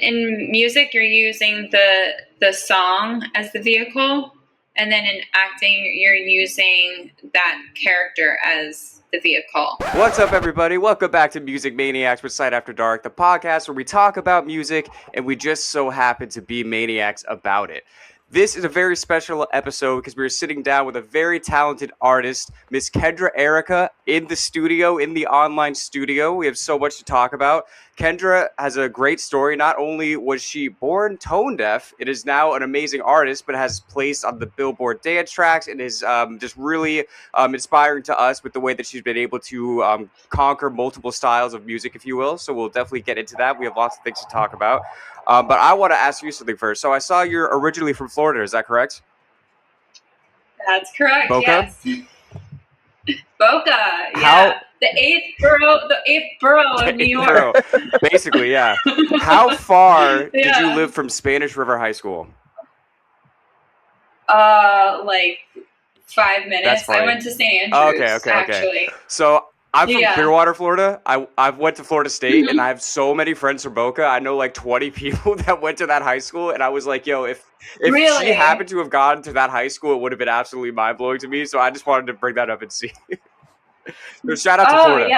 In music, you're using the song as the vehicle, and then in acting, you're using that character as the vehicle. What's up, everybody? Welcome back to Music Maniacs with Sight After Dark, the podcast where we talk about music and we just so happen to be maniacs about it. This is a very special episode because we're sitting down with a very talented artist, Miss Kendra Erika, in the studio, in the online studio. We have so much to talk about. Kendra has a great story. Not only was she born tone deaf, it is now an amazing artist, but has placed on the Billboard dance tracks and is just really inspiring to us with the way that she's been able to conquer multiple styles of music, if you will. So we'll definitely get into that. We have lots of things to talk about. But I want to ask you something first. So I saw you're originally from Florida. Is that correct? That's correct. Boca? Yes. Boca. Yeah. The eighth borough of New York. Basically, yeah. How far did you live from Spanish River High School? Like 5 minutes. That's funny. I went to St. Andrews. Okay. Actually. So I'm from Clearwater, Florida. I've went to Florida State, and I have so many friends from Boca. I know like 20 people that went to that high school, and I was like, yo, if really? she happened to have gone to that high school, it would have been absolutely mind-blowing to me. So I just wanted to bring that up and see. So shout out to Florida.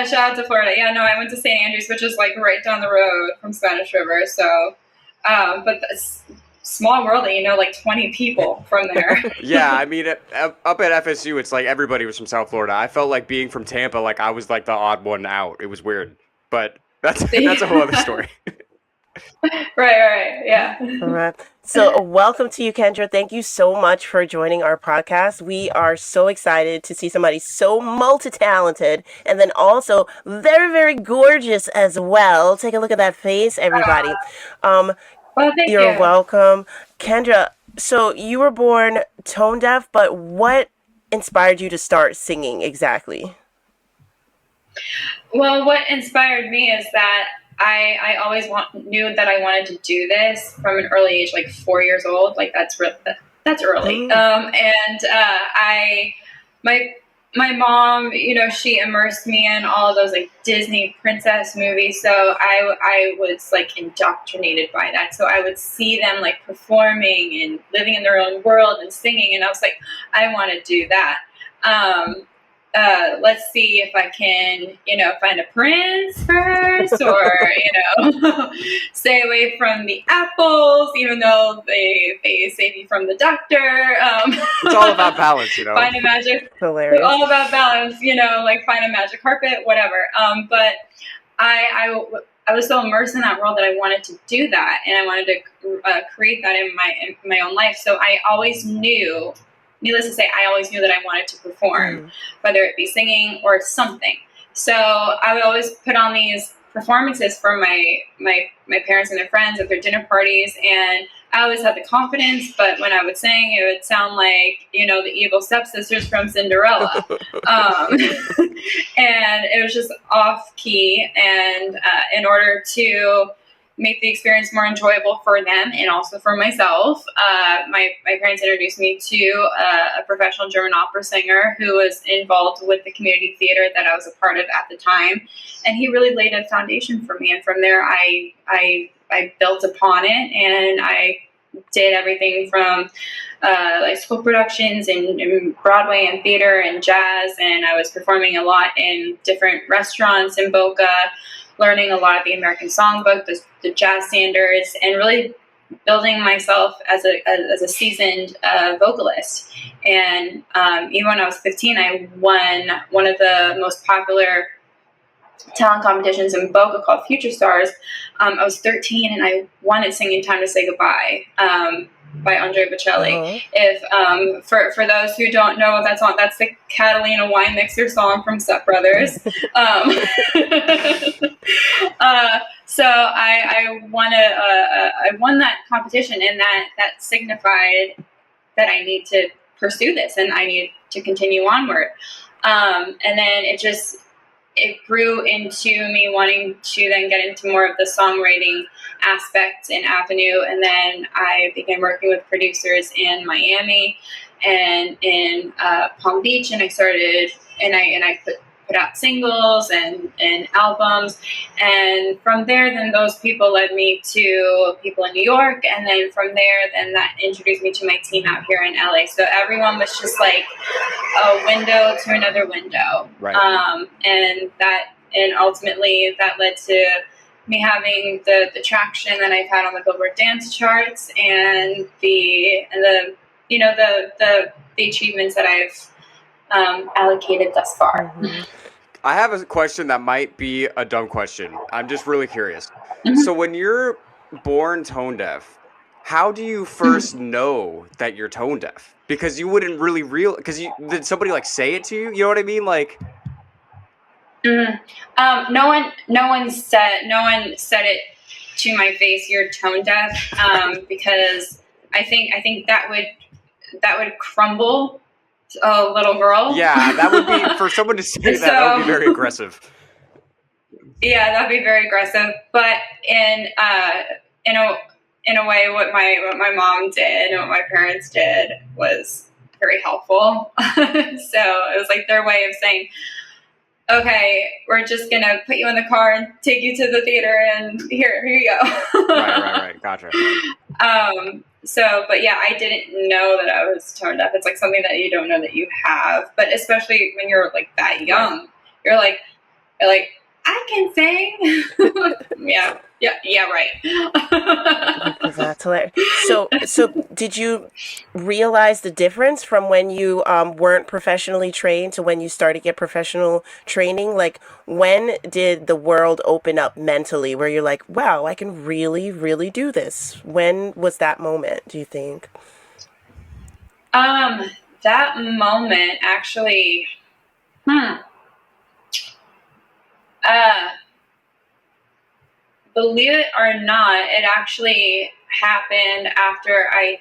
Shout out to Florida. Yeah, no, I went to St. Andrews, which is like right down the road from Spanish River. So, but small world, like 20 people from there. Yeah, I mean, up at FSU, it's like everybody was from South Florida. I felt like being from Tampa, like I was like the odd one out. It was weird, but that's a whole other story. Right, yeah. All right. So welcome to you, Kendra. Thank you so much for joining our podcast. We are so excited to see somebody so multi-talented and then also very, very gorgeous as well. Take a look at that face, everybody. Well, thank You're you. welcome. Kendra, so you were born tone deaf, but what inspired you to start singing exactly? Well, what inspired me is that I always knew that I wanted to do this from an early age, like 4 years old. Like that's early. My mom, she immersed me in all of those like Disney princess movies. So I was like indoctrinated by that. So I would see them like performing and living in their own world and singing. And I was like, I want to do that. Let's see if I can, find a prince first or, stay away from the apples, even though they save you from the doctor. It's all about balance, Find a magic. Hilarious. All about balance, like find a magic carpet, whatever. But I was so immersed in that world that I wanted to do that. And I wanted to create that in my own life. So I always knew, needless to say, I always knew that I wanted to perform, whether it be singing or something. So I would always put on these performances for my parents and their friends at their dinner parties, and I always had the confidence, but when I would sing, it would sound like, the evil stepsisters from Cinderella. And it was just off key, and in order to make the experience more enjoyable for them and also for myself, my parents introduced me to a professional German opera singer who was involved with the community theater that I was a part of at the time, and he really laid a foundation for me. And from there, I built upon it, and I did everything from like school productions and Broadway and theater and jazz, and I was performing a lot in different restaurants in Boca, learning a lot of the American songbook, the jazz standards, and really building myself as a seasoned vocalist. And even when I was 15, I won one of the most popular talent competitions in Boca called Future Stars. I was 13 and I won it singing "Time to Say Goodbye" by Andre Bocelli. If for those who don't know what that song, that's the Catalina wine mixer song from Step Brothers. So I won that competition, and that signified that I need to pursue this and I need to continue onward. And then it grew into me wanting to then get into more of the songwriting aspect and avenue. And then I began working with producers in Miami and in Palm Beach. And I started, and I put out singles and albums. And from there, then those people led me to people in New York. And then from there, then that introduced me to my team out here in LA. So everyone was just like a window to another window. Right. And ultimately that led to me having the traction that I've had on the Billboard dance charts and the achievements that I've allocated thus far. Mm-hmm. I have a question that might be a dumb question. I'm just really curious. Mm-hmm. So when you're born tone deaf, how do you first know that you're tone deaf? Because you wouldn't really did somebody like say it to you? You know what I mean? Like, no one said it to my face, you're tone deaf, because I think that would crumble a little girl. yeah, that would be, for someone to say that would be very aggressive. Yeah, that'd be very aggressive. But in a way, what my mom did and what my parents did was very helpful. So it was like their way of saying, okay, we're just going to put you in the car and take you to the theater, and here you go. Right. Gotcha. But yeah, I didn't know that I was tone deaf. It's like something that you don't know that you have. But especially when you're like that young, you're like, I can sing. Yeah, right. That's hilarious. So did you realize the difference from when you weren't professionally trained to when you started to get professional training? Like, when did the world open up mentally where you're like, wow, I can really, really do this? When was that moment, do you think? That moment actually, believe it or not, it actually happened after I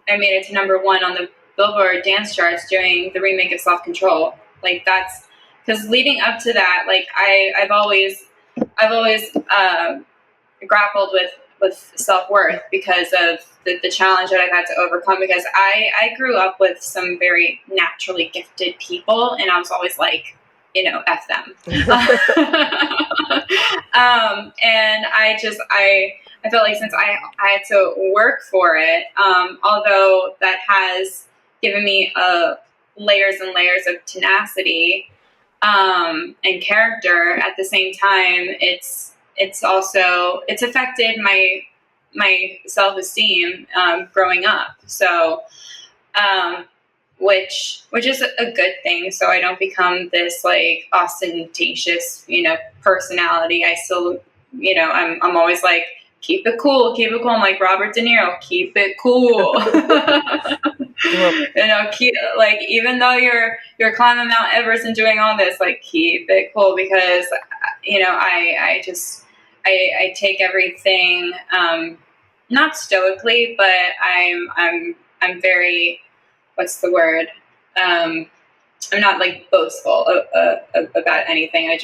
made it to number 1 on the Billboard dance charts doing the remake of Self Control. Like, that's because leading up to that, like I've always grappled with self-worth because of the challenge that I've had to overcome, because I grew up with some very naturally gifted people, and I was always like, F them. And I felt like since I had to work for it, although that has given me layers and layers of tenacity and character, at the same time, it's affected my self-esteem growing up. So, which is a good thing. So I don't become this like ostentatious, personality. I still, I'm always like, keep it cool. I'm like Robert De Niro, keep it cool. Even though you're climbing Mount Everest and doing all this, like, keep it cool, because, I take everything, not stoically, but I'm very, what's the word? I'm not like boastful about anything. I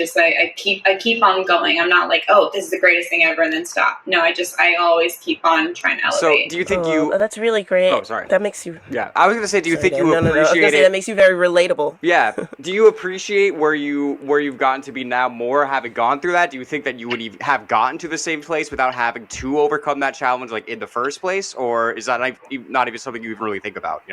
keep on going. I'm not like, oh, this is the greatest thing ever, and then stop. No, I always keep on trying to elevate. So do you think that's really great. Oh, sorry. That makes you... Yeah, I was going to say, do you think you No, I was appreciate gonna say, it? that makes you very relatable. Yeah. Do you appreciate where you've gotten to be now more, having gone through that? Do you think that you would have gotten to the same place without having to overcome that challenge, like, in the first place? Or is that not even something you even really think about,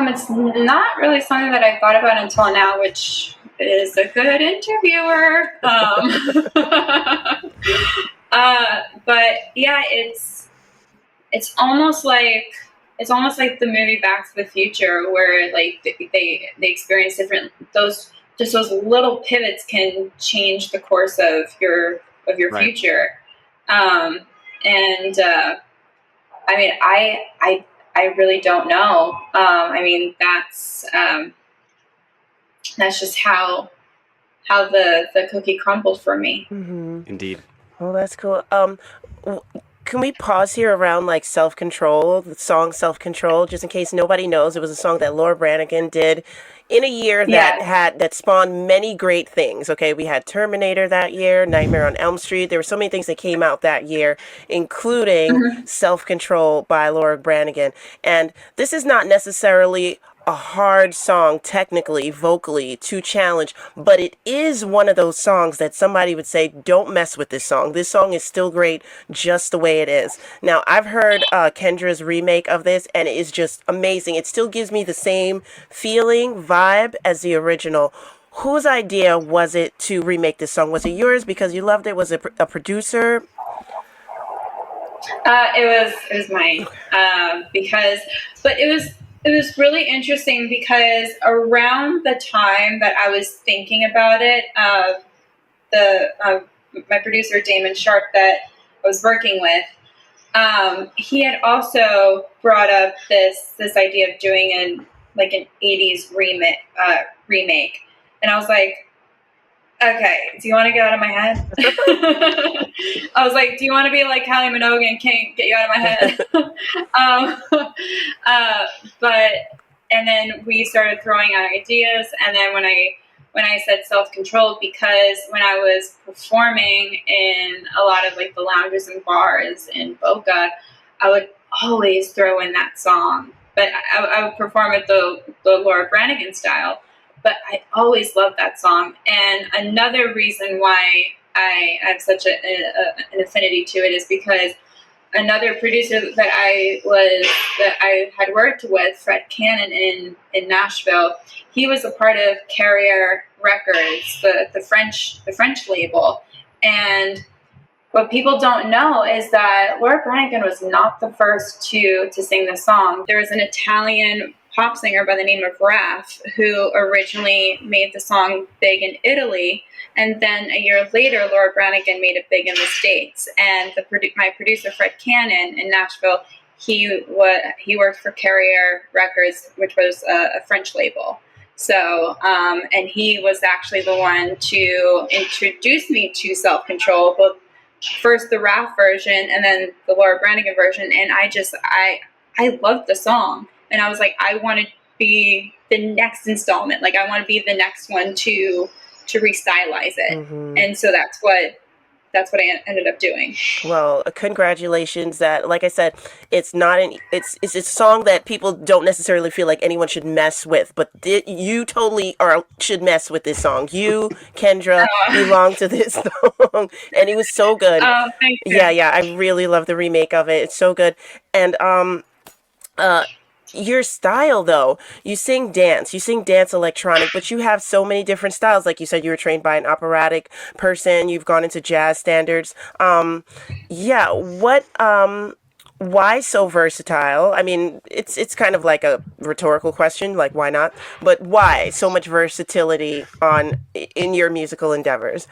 It's not really something that I thought about until now, which is a good interviewer. But yeah, it's almost like the movie Back to the Future, where like they experience different those little pivots can change the course of your Right. future. I really don't know. That's just how the cookie crumbled for me. Mm-hmm. Indeed. Well, that's cool. Can we pause here around like Self-Control, the song Self-Control, just in case nobody knows? It was a song that Laura Branigan did in a year that spawned many great things. Okay, we had Terminator that year, Nightmare on Elm Street. There were so many things that came out that year, including Self-Control by Laura Branigan. And this is not necessarily a hard song technically, vocally, to challenge, but it is one of those songs that somebody would say, don't mess with this song. This song is still great just the way it is. Now, I've heard Kendra's remake of this, and it is just amazing. It still gives me the same feeling, vibe as the original. Whose idea was it to remake this song? Was it yours because you loved it? Was it a producer? It was mine, because, but it was really interesting because around the time that I was thinking about it, the my producer Damon Sharp that I was working with, he had also brought up this idea of doing an 80s remake, and I was like, okay, do you want to get out of my head? I was like, do you want to be like Kylie Minogue and can't get you out of my head? But and then we started throwing out ideas, and then when I said self-controlled, because when I was performing in a lot of like the lounges and bars in Boca, I would always throw in that song. But I would perform it the Laura Branigan style. But I always loved that song. And another reason why I have such an affinity to it is because another producer that I had worked with, Fred Cannon in Nashville, he was a part of Carrier Records, the French label. And what people don't know is that Laura Branigan was not the first to sing the song. There was an Italian pop singer by the name of Raph who originally made the song big in Italy, and then a year later, Laura Branigan made it big in the States. And my producer Fred Cannon in Nashville, he worked for Carrier Records, which was a French label. So, and he was actually the one to introduce me to Self Control, both first the Raph version and then the Laura Branigan version. And I loved the song. And I was like, I want to be the next installment. Like, I want to be the next one to restylize it. Mm-hmm. And so that's what I ended up doing. Well, congratulations! That, like I said, it's a song that people don't necessarily feel like anyone should mess with, but you totally should mess with this song. You, Kendra, belong to this song, and it was so good. Oh, thank you. Yeah, I really love the remake of it. It's so good, and your style, though, you sing dance electronic, but you have so many different styles. Like you said, you were trained by an operatic person. You've gone into jazz standards. Why so versatile? I mean, it's kind of like a rhetorical question, like why not? But why so much versatility in your musical endeavors?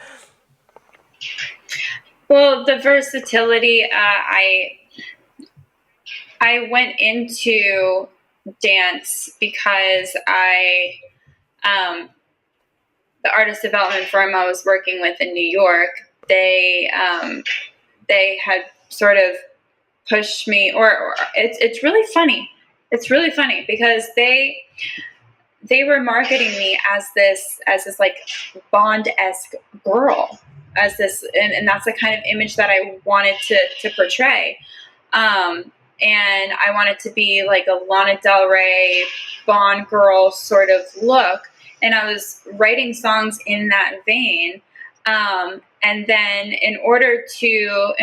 Well, the versatility, I went into dance because the artist development firm I was working with in New York, they had sort of pushed me, or it's really funny. It's really funny because they were marketing me as this like Bond-esque girl, as this, and that's the kind of image that I wanted to portray. And I wanted to be like a Lana Del Rey, Bond girl sort of look. And I was writing songs in that vein. And then in order to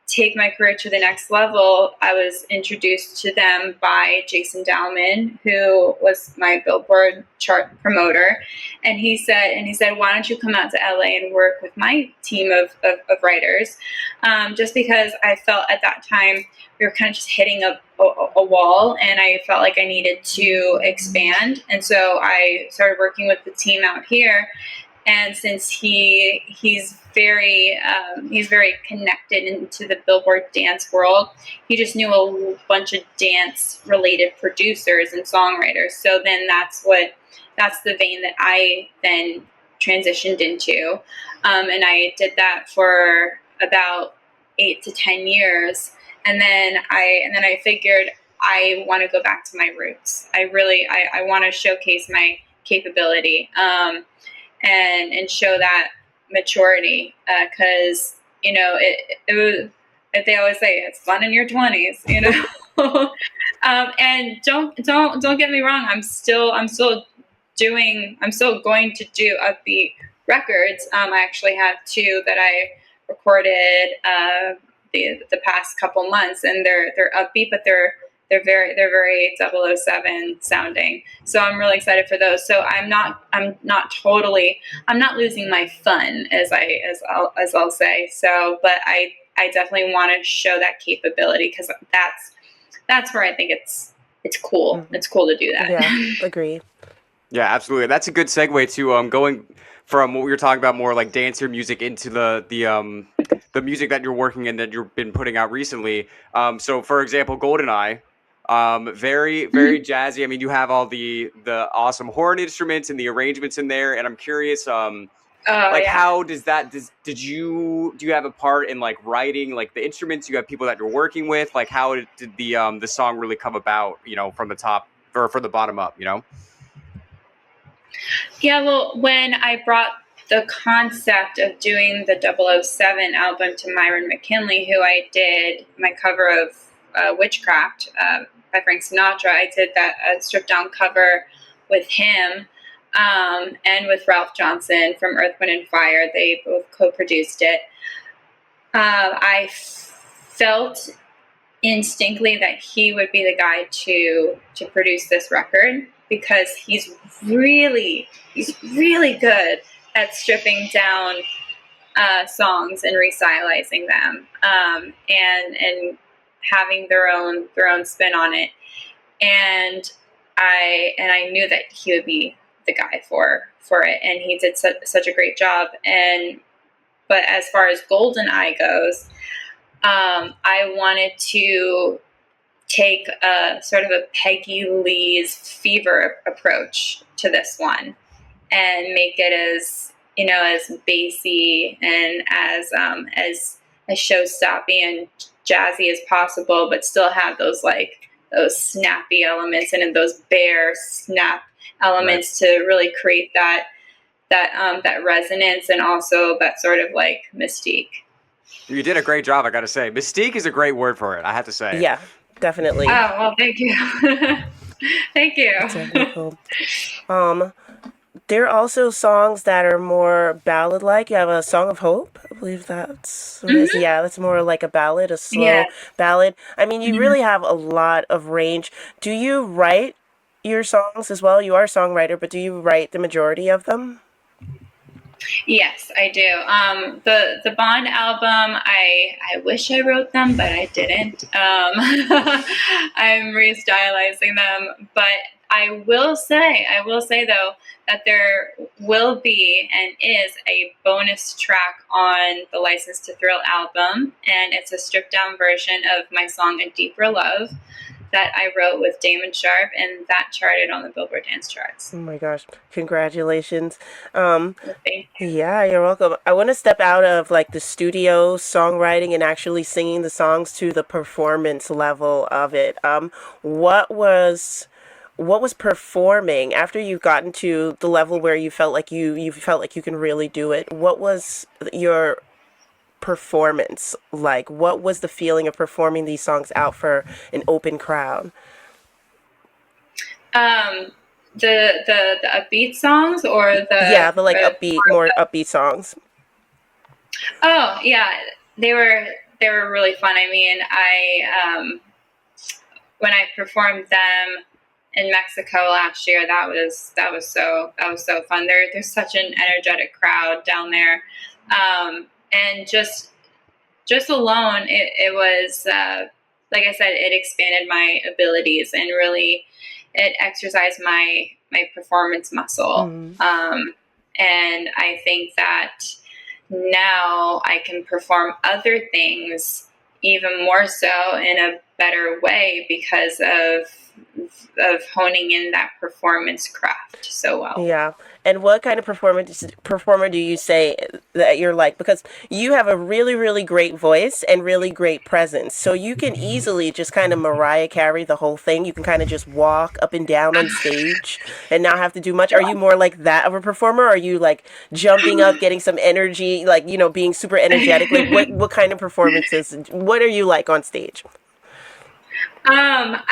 take my career to the next level, I was introduced to them by Jason Dowman, who was my Billboard chart promoter. And he said, why don't you come out to LA and work with my team of writers? Just because I felt at that time we were kind of just hitting a wall, and I felt like I needed to expand. And so I started working with the team out here. And since he's very connected into the Billboard dance world, he just knew a bunch of dance related producers and songwriters. So then that's the vein that I then transitioned into, and I did that for about 8 to 10 years, and then I figured I want to go back to my roots. I want to showcase my capability. And show that maturity, because it was, they always say it's fun in your 20s, And don't get me wrong. I'm still going to do upbeat records. I actually have 2 that I recorded the past couple months, and they're upbeat, but they're very 007 sounding. So I'm really excited for those. So I'm not losing my fun, as I'll say. So, but I definitely want to show that capability, because that's where I think it's cool. Mhm. It's cool to do that. Yeah, agree. Yeah, absolutely. That's a good segue to going from what we were talking about, more like dancer music, into the music that you're working in, that you've been putting out recently. So for example, GoldenEye, very jazzy. I mean, you have all the awesome horn instruments and the arrangements in there, and I'm curious, like, Yeah. how does that? Do you have a part in like writing like the instruments? You have people that you're working with. Like, how did the song really come about? You know, from the top or from the bottom up. You know. Yeah, well, when I brought the concept of doing the 007 album to Myron McKinley, who I did my cover of Witchcraft by Frank Sinatra, I did that stripped down cover with him, and with Ralph Johnson from Earth, Wind and Fire. They both co-produced it. I felt instinctly that he would be the guy to produce this record, because he's really good at stripping down songs and restylizing them, and having their own spin on it. And I knew that he would be the guy for it, and he did such a great job. But as far as GoldenEye goes, I wanted to take a sort of a Peggy Lee's Fever approach to this one, and make it as bassy and as show-stoppy and jazzy as possible, but still have those snappy elements and those bare snap elements to really create that resonance, and also that sort of like mystique. You did a great job, I gotta say. Mystique is a great word for it, I have to say. Yeah, definitely. Oh, well, thank you. Thank you. Technical. There are also songs that are more ballad-like. You have a Song of Hope. I believe that's what it is. Yeah, that's more like a ballad, a slow ballad. I mean, you really have a lot of range. Do you write your songs as well? You are a songwriter, but do you write the majority of them? Yes, I do. The Bond album, I wish I wrote them, but I didn't. I'm restylizing them, but I will say though that there will be and is a bonus track on the License to Thrill album, and it's a stripped down version of my song A Deeper Love that I wrote with Damon Sharp, and that charted on the Billboard Dance Charts. Oh my gosh, congratulations. Thank you. Yeah, you're welcome. I want to step out of like the studio songwriting and actually singing the songs to the performance level of it. What was performing after you've gotten to the level where you felt like you felt like you can really do it? What was your performance like? What was the feeling of performing these songs out for an open crowd? The upbeat songs, or the like more upbeat songs. Oh yeah, they were really fun. I mean, when I performed them in Mexico last year, that was so fun. There's such an energetic crowd down there, and just alone, it was like I said, it expanded my abilities and really it exercised my performance muscle. And I think that now I can perform other things even more so in a better way because of honing in that performance craft so well. Yeah. And what kind of performer do you say that you're like? Because you have a really, really great voice and really great presence. So you can easily just kind of Mariah Carey the whole thing. You can kind of just walk up and down on stage and not have to do much. Are you more like that of a performer? Or are you like jumping up, getting some energy, like, being super energetic? Like what kind of performances, what are you like on stage? That's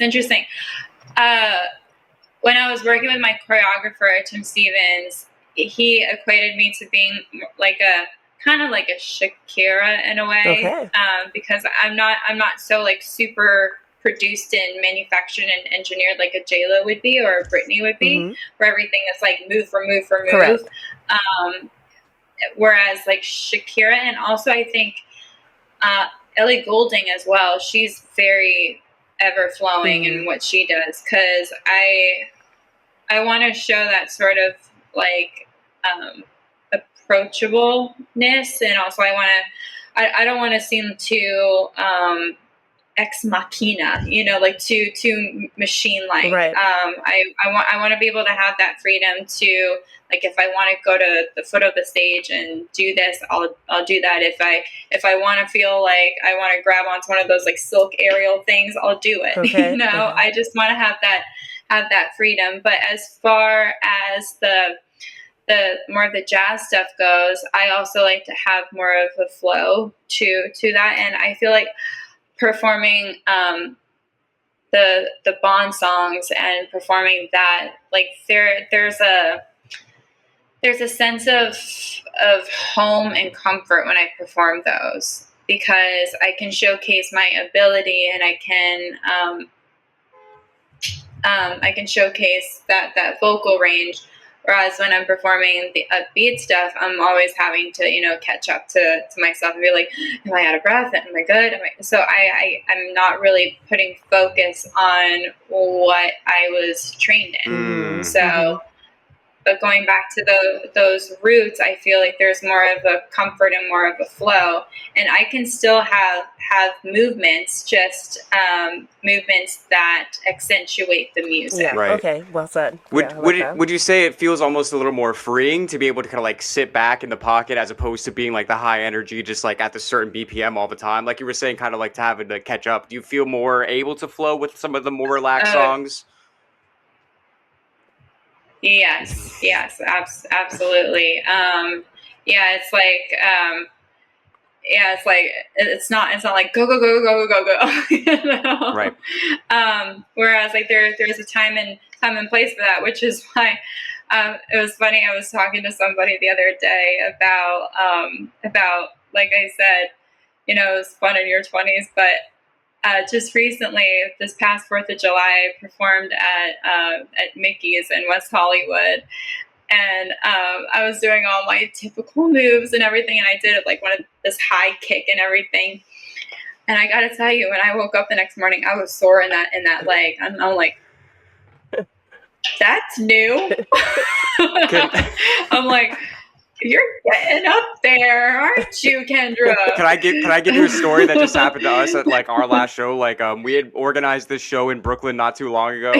interesting. When I was working with my choreographer, Tim Stevens, he equated me to being like a kind of like a Shakira in a way, Okay. because I'm not so like super produced and manufactured and engineered like a J-Lo would be or a Britney would be, Mhm. where everything is like move for move for move. Correct. Whereas like Shakira, and also I think Ellie Goulding as well, she's very ever flowing in what she does, because I want to show that sort of like approachableness, and also I don't want to seem too ex machina, like too machine like. Right. I want to be able to have that freedom to, like, if I want to go to the foot of the stage and do this, I'll do that. If I want to feel like I want to grab onto one of those like silk aerial things, I'll do it. Okay. I just want to have that freedom. But as far as the more of the jazz stuff goes, I also like to have more of a flow to that, and I feel like performing the Bond songs and performing that, like there's a sense of home and comfort when I perform those, because I can showcase my ability, and I can showcase that vocal range. Whereas when I'm performing the upbeat stuff, I'm always having to, catch up to myself and be like, am I out of breath? Am I good? So I'm not really putting focus on what I was trained in. So, but going back to those roots, I feel like there's more of a comfort and more of a flow, and I can still have movements, just movements that accentuate the music. Yeah. Right. Okay. Well said. Would you say it feels almost a little more freeing to be able to kind of like sit back in the pocket, as opposed to being like the high energy, just like at the certain BPM all the time? Like you were saying, kind of like to having to catch up. Do you feel more able to flow with some of the more relaxed songs? Yes, absolutely. It's like it's not like go go go go go go go. Right. Whereas like there's a time and place for that, which is why it was funny. I was talking to somebody the other day about, like I said, it was fun in your 20s, but just recently, this past 4th of July, I performed at Mickey's in West Hollywood, and I was doing all my typical moves and everything, and I did like this high kick and everything. And I got to tell you, when I woke up the next morning, I was sore in that leg. I'm like, that's new. I'm like, you're getting up there, aren't you, Kendra? Can I give you a story that just happened to us at like our last show? Like we had organized this show in Brooklyn not too long ago,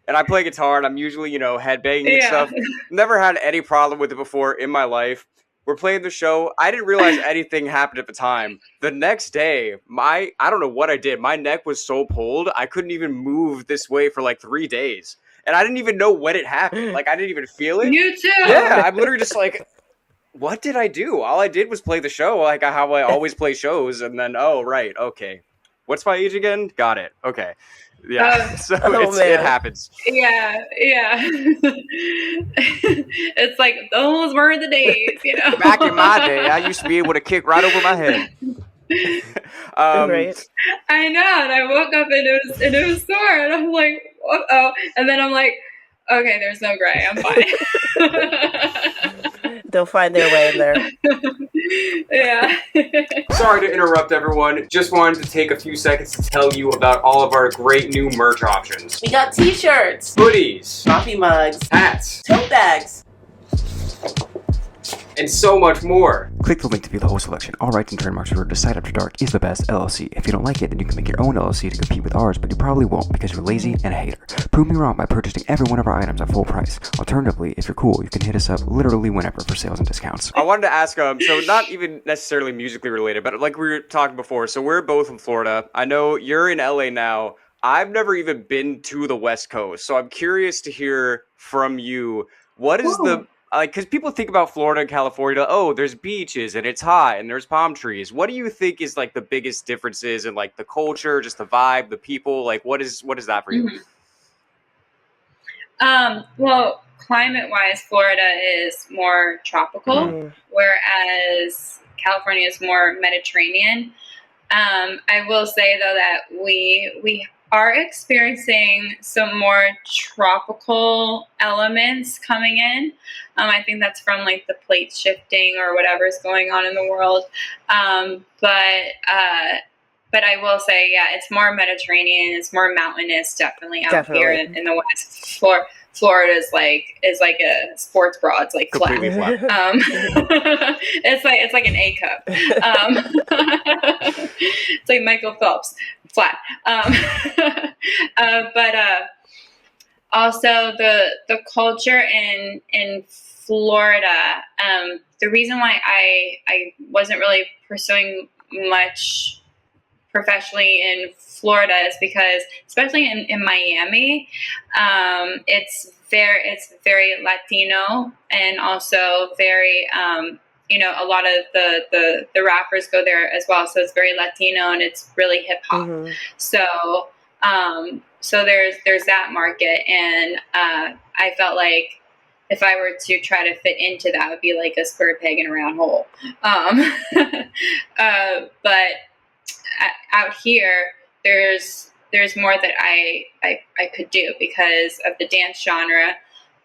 and I play guitar, and I'm usually headbanging and stuff. Never had any problem with it before in my life. We're playing the show. I didn't realize anything happened at the time. The next day, I don't know what I did. My neck was so pulled, I couldn't even move this way for like 3 days, and I didn't even know when it happened. Like I didn't even feel it. You too. Yeah, I'm literally just like, what did I do? All I did was play the show, like how I always play shows, and then, oh, right, okay. What's my age again? Got it. Okay. Yeah, so it happens. Yeah. It's like, those were the days, Back in my day, I used to be able to kick right over my head. Right. I know, and I woke up and it was sore, and I'm like, uh-oh. And then I'm like, okay, there's no gray, I'm fine. They'll find their way in there. Yeah. Sorry to interrupt, everyone. Just wanted to take a few seconds to tell you about all of our great new merch options. We got t-shirts, hoodies, coffee mugs, hats, tote bags, and so much more. Click the link to view the whole selection. All rights and trademarks reserved to Side After Dark is the best LLC. If you don't like it, then you can make your own LLC to compete with ours, but you probably won't because you're lazy and a hater. Prove me wrong by purchasing every one of our items at full price. Alternatively, if you're cool, you can hit us up literally whenever for sales and discounts. I wanted to ask, so not even necessarily musically related, but like we were talking before, so we're both in Florida. I know you're in LA now. I've never even been to the West Coast, so I'm curious to hear from you. What is because people think about Florida and California, oh, there's beaches and it's hot and there's palm trees. What do you think is like the biggest differences in like the culture, just the vibe, the people? Like, what is that for you? Well, climate-wise, Florida is more tropical, whereas California is more Mediterranean. I will say though that we are experiencing some more tropical elements coming in. I think that's from like the plate shifting or whatever's going on in the world. But I will say, yeah, it's more Mediterranean. It's more mountainous, definitely out here in the West. Florida is like a sports bra. It's like completely flat. It's like an A cup. It's like Michael Phelps, flat. But also the culture in Florida. The reason why I wasn't really pursuing much professionally in Florida is because, especially in Miami, it's very Latino, and also very a lot of the rappers go there as well, so it's very Latino and it's really hip hop. So there's that market, and I felt like if I were to try to fit into that, it would be like a square peg in a round hole. But out here, there's more that I could do because of the dance genre.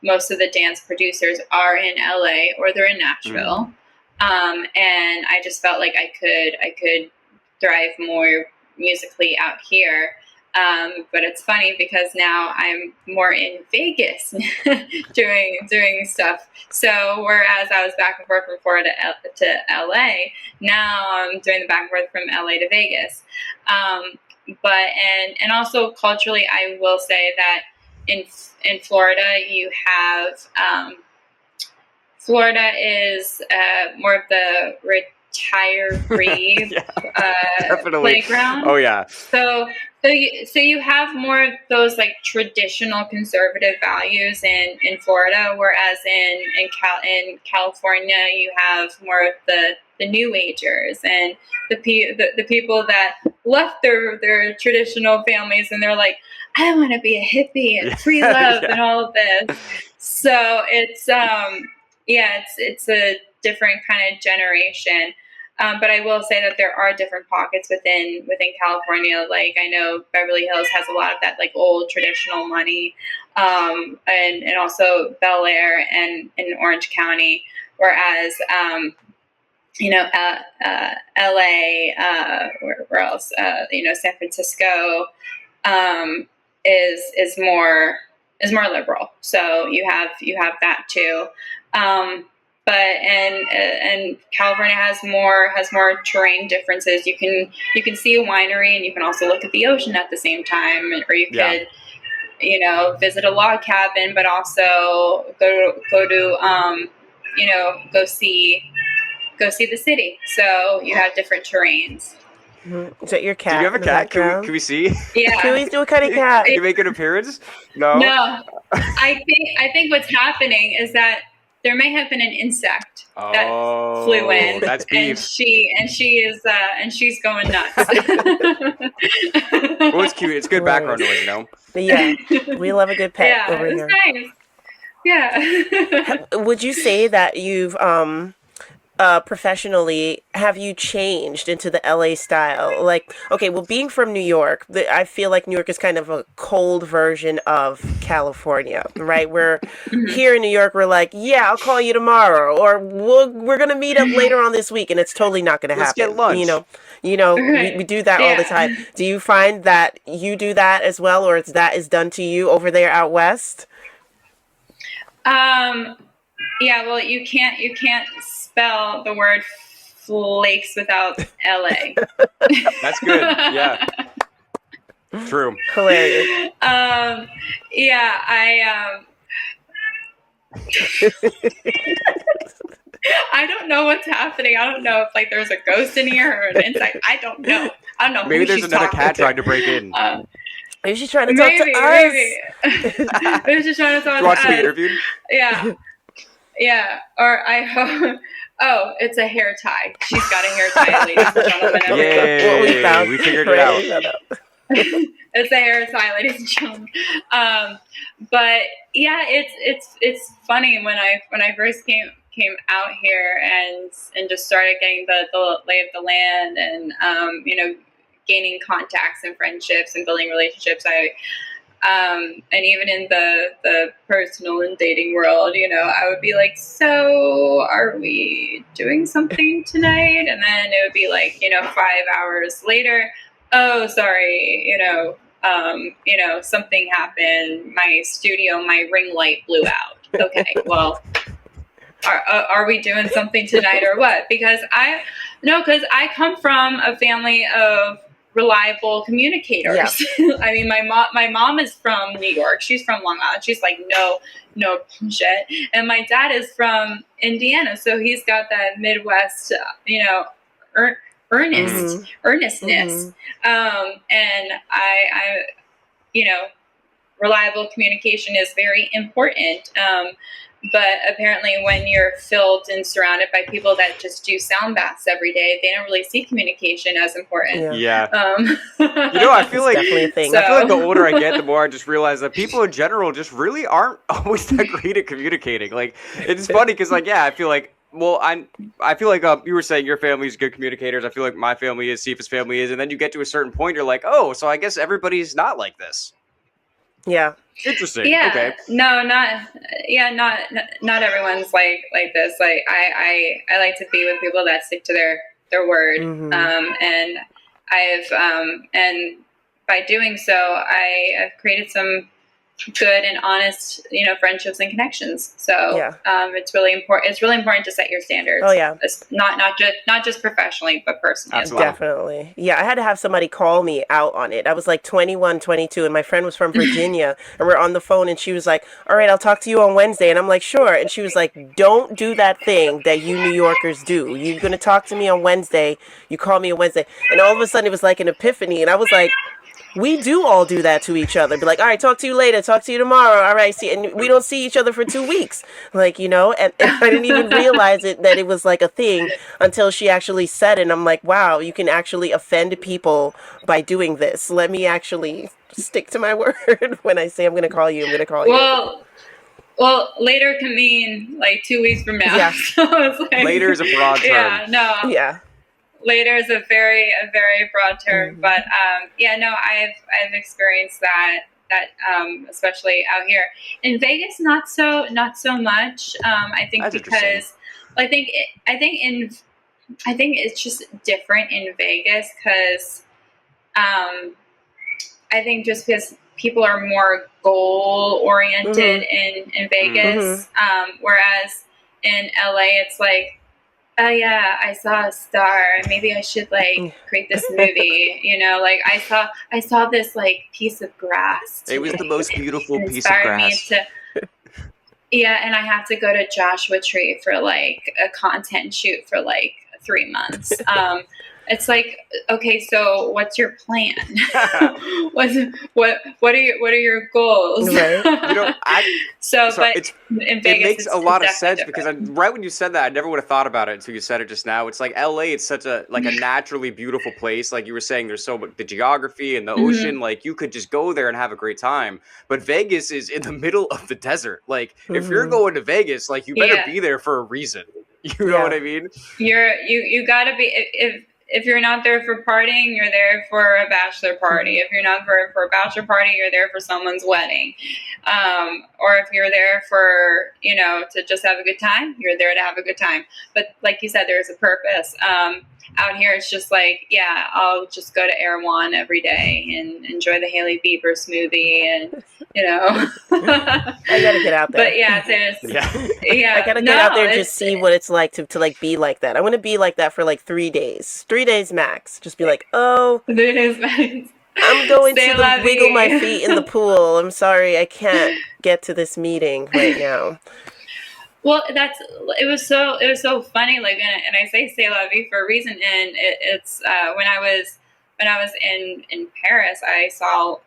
Most of the dance producers are in LA or they're in Nashville, and I just felt like I could thrive more musically out here. But it's funny because now I'm more in Vegas doing stuff. So whereas I was back and forth from Florida to LA, now I'm doing the back and forth from LA to Vegas. But also culturally, I will say that in Florida, you have Florida is more of the retiree playground. Oh yeah. So you have more of those like traditional conservative values in Florida, whereas in California you have more of the new agers and the people that left their traditional families and they're like, I want to be a hippie and free love and all of this. So it's it's a different kind of generation. But I will say that there are different pockets within California. Like I know Beverly Hills has a lot of that like old traditional money, and also Bel Air and in Orange County. Whereas LA, where else? San Francisco is more liberal. So you have that too. But and California has more terrain differences. You can see a winery and you can also look at the ocean at the same time, or you could visit a log cabin, but also go see the city. So you have different terrains. Is that your cat? Do you have a cat? Can we see? Yeah. Can we do a kind of cat? Can you make an appearance? No. I think what's happening is that there may have been an insect that flew in. That's beef. And she's going nuts. Well, it's cute. It's good background noise, Yeah, we love a good pet over here. Nice. Yeah. Would you say that you've professionally, have you changed into the LA style? Like, okay, well, being from New York, I feel like New York is kind of a cold version of California, right? Where here in New York, we're like, yeah, I'll call you tomorrow, or we're going to meet up later on this week, and it's totally not going to happen. Let's get lunch. We do that all the time. Do you find that you do that as well, or that is done to you over there out west? Yeah, well, you can't spell the word flakes without LA. That's good. Yeah. True. Hilarious. I don't know what's happening. I don't know if like there's a ghost in here or an insect. I don't know. Maybe there's another cat trying to break in. Maybe she's trying to talk to us. Maybe she's trying to talk to us. Wants to be interviewed? Yeah. Yeah, or I hope. Oh, it's a hair tie. She's got a hair tie, ladies and gentlemen. What we Yay! found. We figured it Right, out. we found out. It's a hair tie, ladies and gentlemen. But yeah, it's funny when I first came out here and just started getting the lay of the land and gaining contacts and friendships and building relationships. And even in the personal and dating world, I would be like, so are we doing something tonight? And then it would be like, 5 hours later, oh, sorry, something happened. My ring light blew out. Okay, well, are we doing something tonight or what? Because I come from a family of reliable communicators. Yeah. I mean, my mom is from New York. She's from Long Island. She's like, no shit. And my dad is from Indiana, so he's got that Midwest, earnestness. And I reliable communication is very important. But apparently when you're filled and surrounded by people that just do sound baths every day, they don't really see communication as important. Yeah. I feel like definitely a thing. I feel like the older I get, the more I just realize that people in general just really aren't always that great at communicating. Like, it's funny because, like, yeah, I feel like, well, I feel like you were saying your family's good communicators. I feel like my family is, Sifa's family is, and then you get to a certain point, you're like, oh, so I guess everybody's not like this. Yeah. Interesting. Yeah. Okay. No, not everyone's like this. Like I like to be with people that stick to their word. Mm-hmm. And and by doing so, I have created some good and honest, friendships and connections. So yeah. It's really important. It's really important to set your standards. Oh yeah. It's not just professionally, but personally as well. Definitely. Yeah, I had to have somebody call me out on it. I was like 21, 22, and my friend was from Virginia, and we're on the phone, and she was like, all right, I'll talk to you on Wednesday. And I'm like, sure. And she was like, don't do that thing that you New Yorkers do. You're going to talk to me on Wednesday. You call me on Wednesday. And all of a sudden, it was like an epiphany, and I was like, we do all do that to each other. Be like, all right, talk to you later. Talk to you tomorrow. All right, see, and we don't see each other for 2 weeks. Like, and I didn't even realize that it was like a thing until she actually said it. And I'm like, wow, you can actually offend people by doing this. Let me actually stick to my word. When I say I'm going to call you, I'm going to call you. Well, later can mean like 2 weeks from now. Yeah. So it's like, later is a broad term. Yeah, no. Yeah. Later is a very broad term, Mm-hmm. but I've experienced that especially out here in Vegas, not so much. I think That's because I think it's just different in Vegas because I think just because people are more goal oriented in Vegas, whereas in LA it's like, oh yeah, I saw a star. Maybe I should like create this movie. Like I saw this like piece of grass. It was the most beautiful piece of inspired grass. Me yeah, and I have to go to Joshua Tree for like a content shoot for like 3 months. It's like, okay, so what's your plan? what are your goals? Right. But in Vegas, it makes a lot of sense different. because right when you said that, I never would have thought about it until you said it just now. It's like LA, it's such a naturally beautiful place. Like you were saying, there's so much the geography and the ocean. Like you could just go there and have a great time. But Vegas is in the middle of the desert. Like if you're going to Vegas, like you better be there for a reason. You know what I mean? You gotta be if you're not there for partying, you're there for a bachelor party. If you're not for a bachelor party, you're there for someone's wedding. Or if you're there for, to just have a good time, you're there to have a good time. But like you said, there's a purpose. Out here, it's just like, yeah, I'll just go to Air One every day and enjoy the Hailey Bieber smoothie and, I gotta get out there. But yeah, I gotta get out there and just see what it's like to like be like that. I want to be like that for like 3 days. 3 days max. Just be like, oh, 3 days max. I'm going to wiggle my feet in the pool. I'm sorry, I can't get to this meeting right now. Well, it was so funny. Like, and I say "c'est la vie" for a reason. And it's when I was in Paris, I felt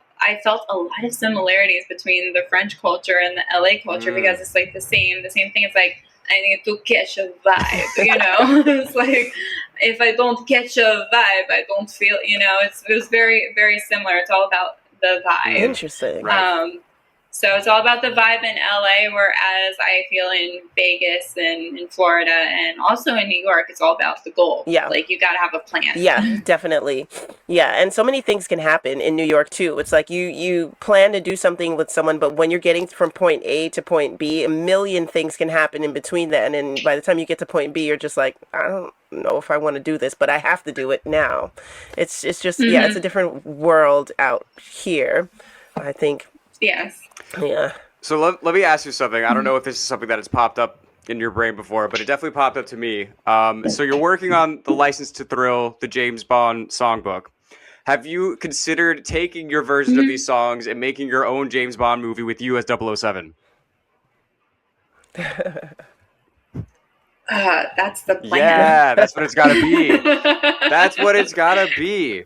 a lot of similarities between the French culture and the LA culture because it's like the same thing. It's like I need to catch a vibe, It's like, if I don't catch a vibe, I don't feel, it was very, very similar. It's all about the vibe. Interesting. Right. So it's all about the vibe in LA, whereas I feel in Vegas and in Florida and also in New York, it's all about the goal. Yeah. Like, you got to have a plan. Yeah, definitely. Yeah, and so many things can happen in New York too. It's like you plan to do something with someone, but when you're getting from point A to point B, a million things can happen in between then. And by the time you get to point B, you're just like, I don't know if I want to do this, but I have to do it now. It's just yeah, it's a different world out here, I think. Yes. Yeah. So let me ask you something. I don't know if this is something that has popped up in your brain before, but it definitely popped up to me. So you're working on the License to Thrill, the James Bond songbook. Have you considered taking your versions of these songs and making your own James Bond movie with you as 007? That's the plan. Yeah, that's what it's got to be. That's what it's got to be.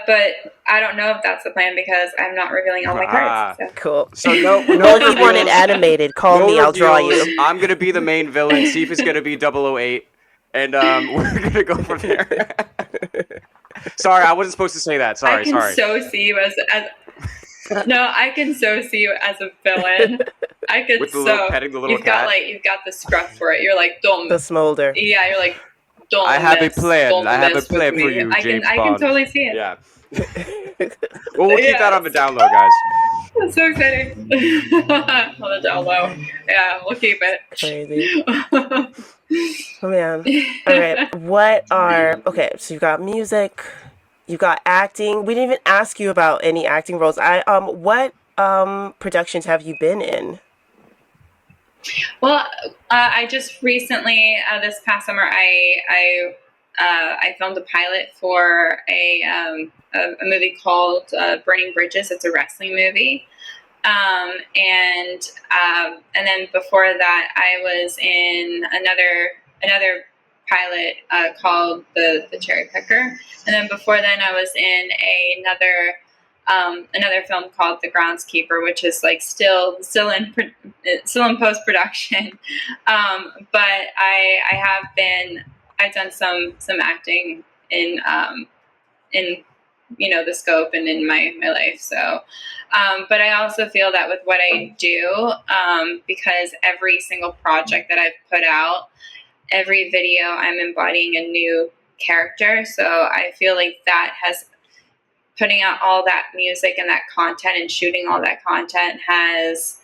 But I don't know if that's the plan because I'm not revealing all my cards. So. Cool. So no Well, if you want it animated, call no me. I'll draw reveals. you. I'm gonna be the main villain. Sifa's gonna be 008, and we're gonna go from there. Sorry, I wasn't supposed to say that. Sorry, I can so see you as no, I can so see you as a villain. I could With the little petting the little you've cat. You've got the scruff for it. You're like, don't. The smolder. Yeah, you're like, don't. I have a plan. Don't I have a mess with plan for me. you, James I Bond. can totally see it. Yeah. Well, we'll keep that on the down low, guys. That's so exciting. On the down low. Yeah, we'll keep it. Crazy. Oh man. All right. Okay, so you've got music, you've got acting. We didn't even ask you about any acting roles. What productions have you been in? Well, I just recently, this past summer, I filmed a pilot for a movie called Burning Bridges. It's a wrestling movie. And then before that, I was in another pilot called the Cherry Picker. And then before then, I was in another film called The Groundskeeper, which is like still in post production. But I've done some acting in the scope and in my life. So, but I also feel that with what I do, because every single project that I've put out, every video, I'm embodying a new character. So I feel like that has putting out all that music and that content and shooting all that content has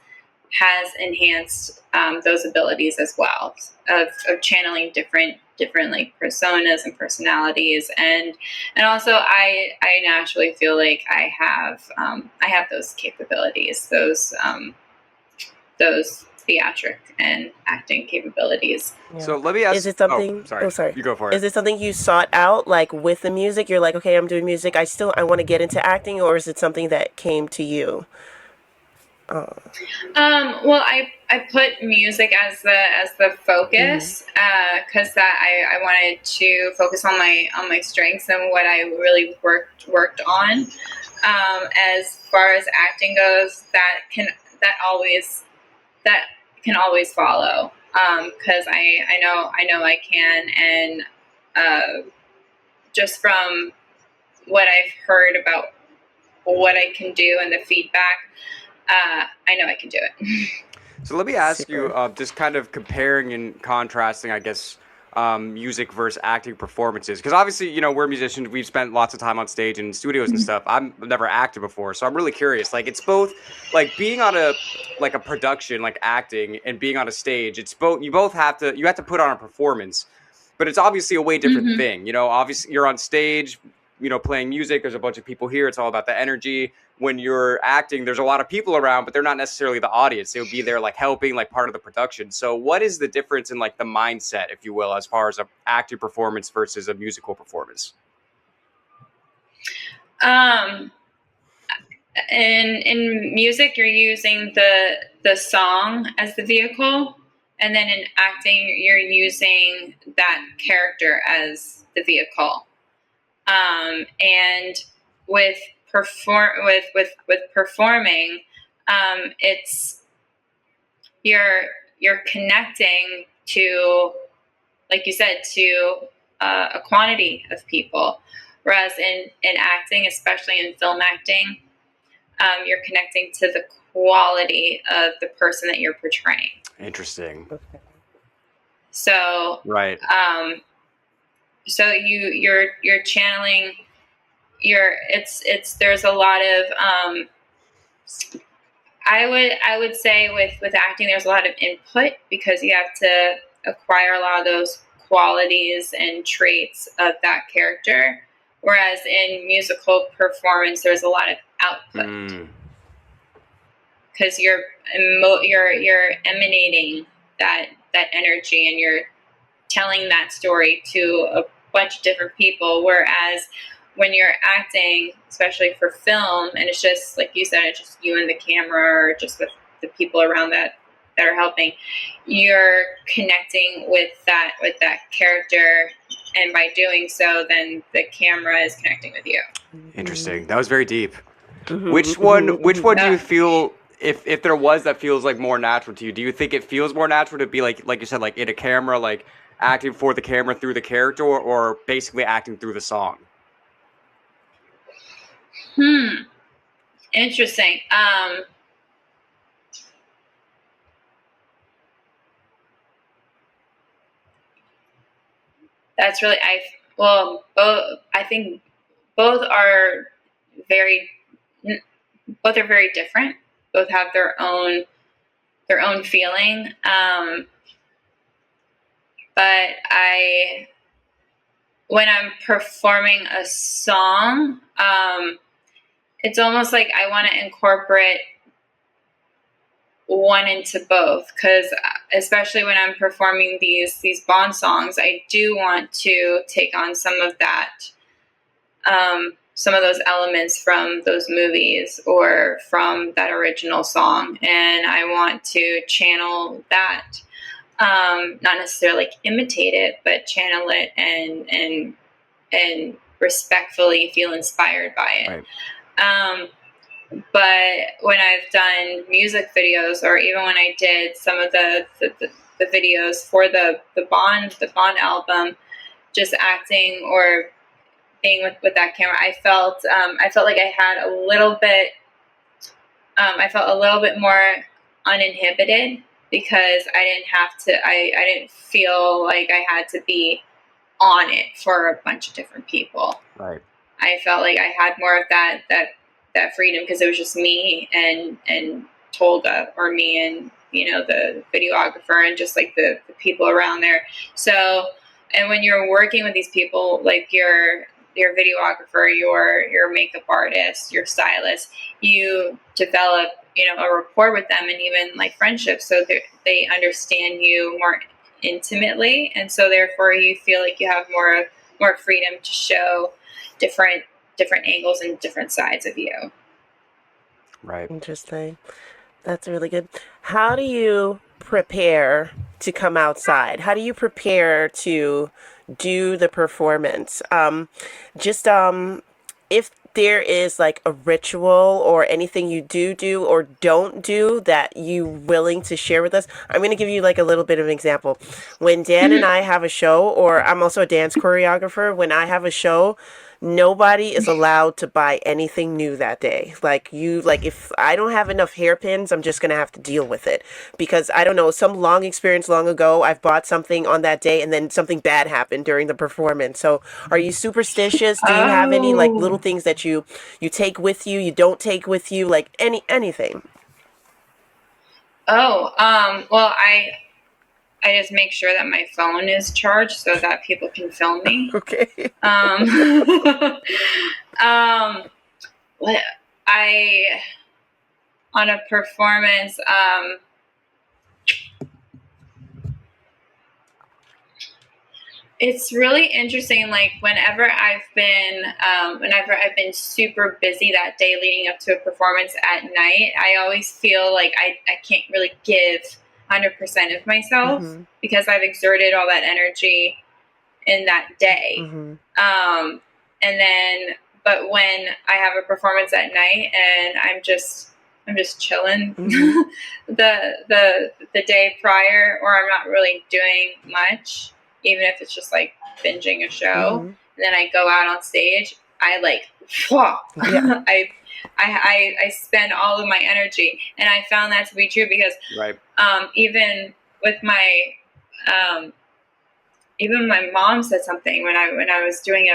enhanced those abilities as well of channeling different like personas and personalities, and also I naturally feel like I have those capabilities, those theatric and acting capabilities. Yeah. So let me ask. Is it something? Sorry. You go for it. Is it something you sought out, like with the music? You're like, okay, I'm doing music. I want to get into acting, or is it something that came to you? Well, I put music as the focus because that I wanted to focus on my strengths and what I really worked on. As far as acting goes, that can always follow because I know I can, and just from what I've heard about what I can do and the feedback, I know I can do it. So let me ask you, just kind of comparing and contrasting, I guess, music versus acting performances. Because obviously, we're musicians. We've spent lots of time on stage and studios and stuff. I've never acted before, so I'm really curious. Like, it's both, like, being on a production, like acting, and being on a stage. It's both. You have to put on a performance, but it's obviously a way different thing. Obviously, you're on stage, playing music. There's a bunch of people here. It's all about the energy. When you're acting, there's a lot of people around, but they're not necessarily the audience. They'll be there like helping, like part of the production. So what is the difference in like the mindset, if you will, as far as an acting performance versus a musical performance? In music, you're using the song as the vehicle, and then in acting, you're using that character as the vehicle. And with performing, you're connecting to, like you said, to a quantity of people. Whereas in acting, especially in film acting, you're connecting to the quality of the person that you're portraying. Interesting. So Right. So you're channeling there's a lot of I would say with acting there's a lot of input because you have to acquire a lot of those qualities and traits of that character, whereas in musical performance there's a lot of output because you're emanating that energy and you're telling that story to a bunch of different people, whereas when you're acting, especially for film, and it's just like you said, it's just you and the camera or just with the people around that are helping, you're connecting with that character, and by doing so then the camera is connecting with you. Interesting. That was very deep. Which one do you feel, if there was, that feels like more natural to you? Do you think it feels more natural to be like you said, like in a camera, like acting for the camera through the character, or basically acting through the song? Interesting. That's really both. I think both are very different. Both have their own feeling. But when I'm performing a song, it's almost like I want to incorporate one into both, because especially when I'm performing these Bond songs, I do want to take on some of that, some of those elements from those movies or from that original song, and I want to channel that, not necessarily like imitate it, but channel it and respectfully feel inspired by it. Right. But when I've done music videos, or even when I did some of the videos for the Bond album, just acting or being with that camera, I felt like I had a little bit. I felt a little bit more uninhibited because I didn't have to. I didn't feel like I had to be on it for a bunch of different people. Right. I felt like I had more of that freedom because it was just me and Tolga, or me and the videographer and just like the people around there. So, and when you're working with these people, like your videographer, your makeup artist, your stylist, you develop a rapport with them and even like friendships, so they understand you more intimately, and so therefore you feel like you have more freedom to show different angles and different sides of you. Right. Interesting. That's really good. How do you prepare to come outside? How do you prepare to do the performance? If there is like a ritual or anything you do or don't do that you willing to share with us, I'm going to give you like a little bit of an example. When Dan and I have a show, or I'm also a dance choreographer, when I have a show, nobody is allowed to buy anything new that day. Like if I don't have enough hairpins, I'm just going to have to deal with it, because I don't know, some long experience long ago, I've bought something on that day and then something bad happened during the performance. So are you superstitious? Do you have any like little things that you take with you don't take with you, like anything? Well, I just make sure that my phone is charged so that people can film me. Okay. What on a performance, it's really interesting. Like whenever I've been super busy that day leading up to a performance at night, I always feel like I can't really give 100% of myself because I've exerted all that energy in that day. And then, but when I have a performance at night and I'm just I'm just chilling Mhm. the day prior, or I'm not really doing much, even if it's just like binging a show. Mhm. And then I go out on stage, I like, whoa, Yeah. I spend all of my energy, and I found that to be true because Right. even with my even my mom said something when I was doing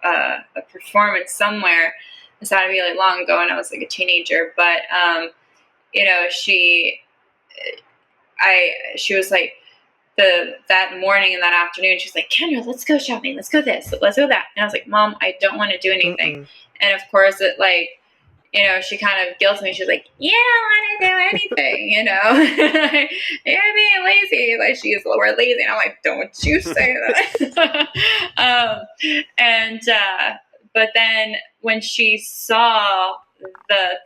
a performance somewhere. This had to be like long ago when I was like a teenager, but she was like that morning and that afternoon, she's like, Kendra, let's go shopping, let's go this, let's go that. And I was like, Mom, I don't want to do anything. Mm-mm. And of course it like, she kind of guilts me. She's like, you don't want to do anything, You're being lazy. Like, she used the word lazy. And I'm like, don't you say that. But then when she saw the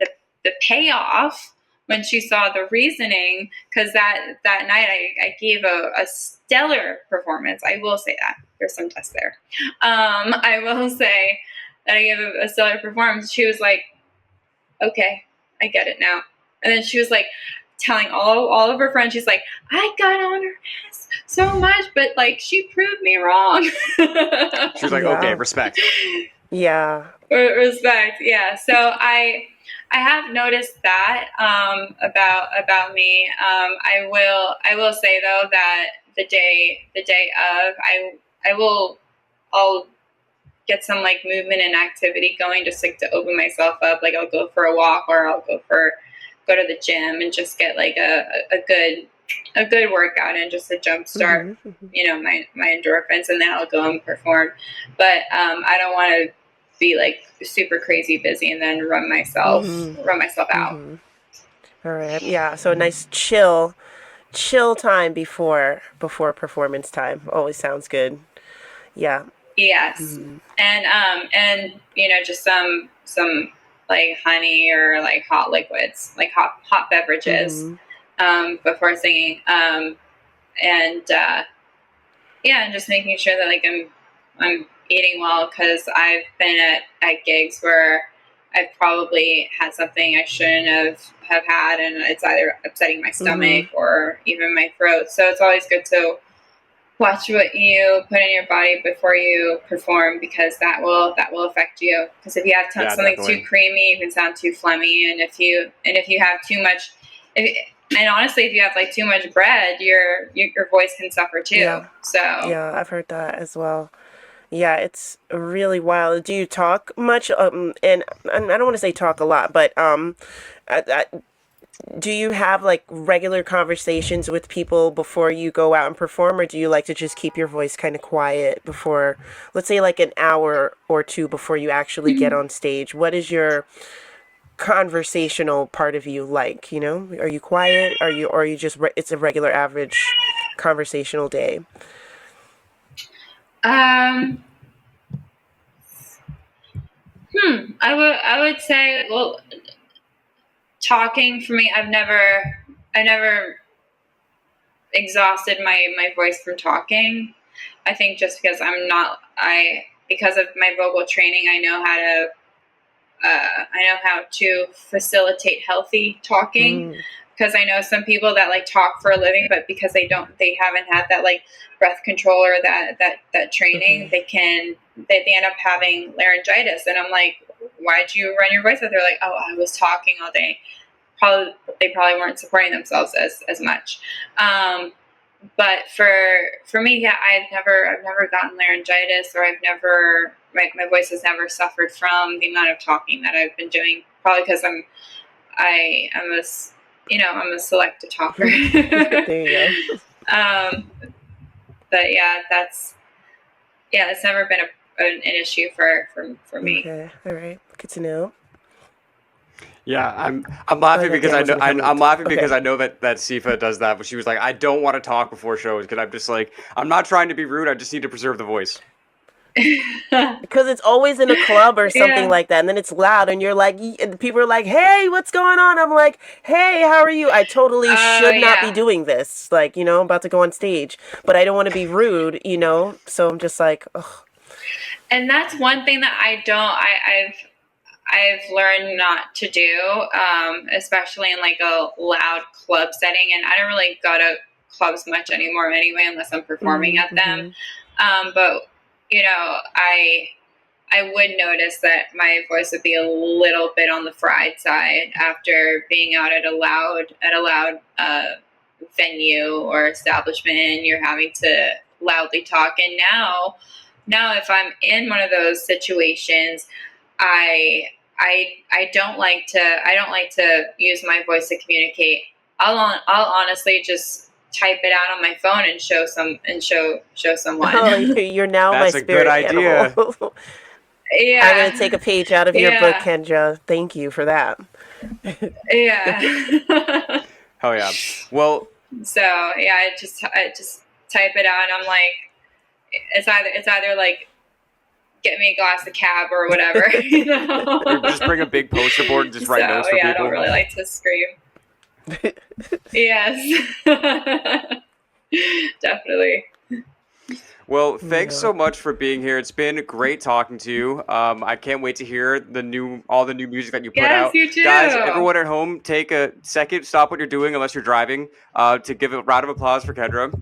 payoff, when she saw the reasoning, because that night I gave a stellar performance. I will say that. There's some tests there. I will say that I gave a stellar performance. She was like, okay, I get it now. And then she was like telling all of her friends, she's like, I got on her ass so much, but like she proved me wrong. She was like, Yeah. okay, respect. Yeah. Respect, yeah. So I have noticed that about me. I will say though that the day of, I'll get some like movement and activity going, just like to open myself up. Like I'll go for a walk, or I'll go to the gym and just get like a good workout and just a jump start, Mhm. my endorphins, and then I'll go and perform. But I don't want to be like super crazy busy and then run myself out. Mhm. All right. Yeah. So a nice chill time before performance time. Always sounds good. Yeah. Yes. And just some like honey or like hot liquids, like hot beverages Mhm. before singing. And and just making sure that like I'm eating well, because I've been at gigs where I've probably had something I shouldn't have had, and it's either upsetting my stomach or even my throat. So it's always good to watch what you put in your body before you perform, because that will affect you. Because if you have something definitely. too creamy, you can sound too phlegmy, and if you have too much, and honestly, if you have like too much bread, your voice can suffer too. Yeah. So Yeah, I've heard that as well. Yeah, it's really wild. Do you talk much? And I don't want to say talk a lot, but do you have like regular conversations with people before you go out and perform, or do you like to just keep your voice kind of quiet before, let's say, like an hour or two before you actually get on stage? What is your conversational part of you like? Are you quiet? Or are you just it's a regular average conversational day? um I would say, well, talking for me, I never exhausted my voice from talking. I think just because because of my vocal training, I know how to facilitate healthy talking. Because I know some people that like talk for a living, but because they haven't had that like breath control or that training, they end up having laryngitis. And I'm like, why'd you run your voice out? They're like, oh, I was talking all day. They probably weren't supporting themselves as much. But for me, yeah, I've never gotten laryngitis, or I've never my voice has never suffered from the amount of talking that I've been doing. Probably because I'm a selective talker. There you go. But yeah, it's never been an issue for me. Okay, all right, good to know. Yeah, I'm laughing no, because Dan I was know gonna come I'm in. laughing Okay. because I know that Sifa does that, but she was like, I don't want to talk before shows, because I'm just like, I'm not trying to be rude. I just need to preserve the voice. Because it's always in a club or something Yeah. like that, and then it's loud, and you're like, and people are like, "Hey, what's going on?" I'm like, "Hey, how are you?" I totally should not be Yeah. doing this. Like, I'm about to go on stage, but I don't want to be rude, So I'm just like, ugh. And that's one thing that I've learned not to do, especially in like a loud club setting. And I don't really go to clubs much anymore anyway, unless I'm performing at them. But you know, I would notice that my voice would be a little bit on the fried side after being out at a loud venue or establishment, and you're having to loudly talk. And now if I'm in one of those situations, I don't like to use my voice to communicate. I'll honestly just type it out on my phone and show someone. Oh, you're now That's my a good spirit idea. animal. Yeah. I'm going to take a page out of your book, Kendra. Thank you for that. Yeah. Hell yeah. Well, so yeah, I just type it out, and I'm like, it's either like, get me a glass of cab or whatever, you know? or just bring a big poster board and just write notes for people. I don't really like to scream. Yes. Definitely. Well, thanks so much for being here. It's been great talking to you. I can't wait to hear all the new music that you put out. You too. Guys, everyone at home, take a second, stop what you're doing unless you're driving, to give a round of applause for Kendra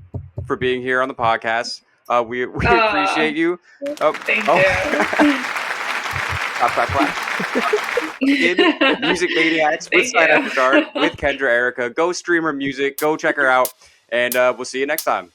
for being here on the podcast. We appreciate you. Thank you. Clap. In Music Maniacs with Side After Dark with Kendra Erika. Go stream her music. Go check her out. And we'll see you next time.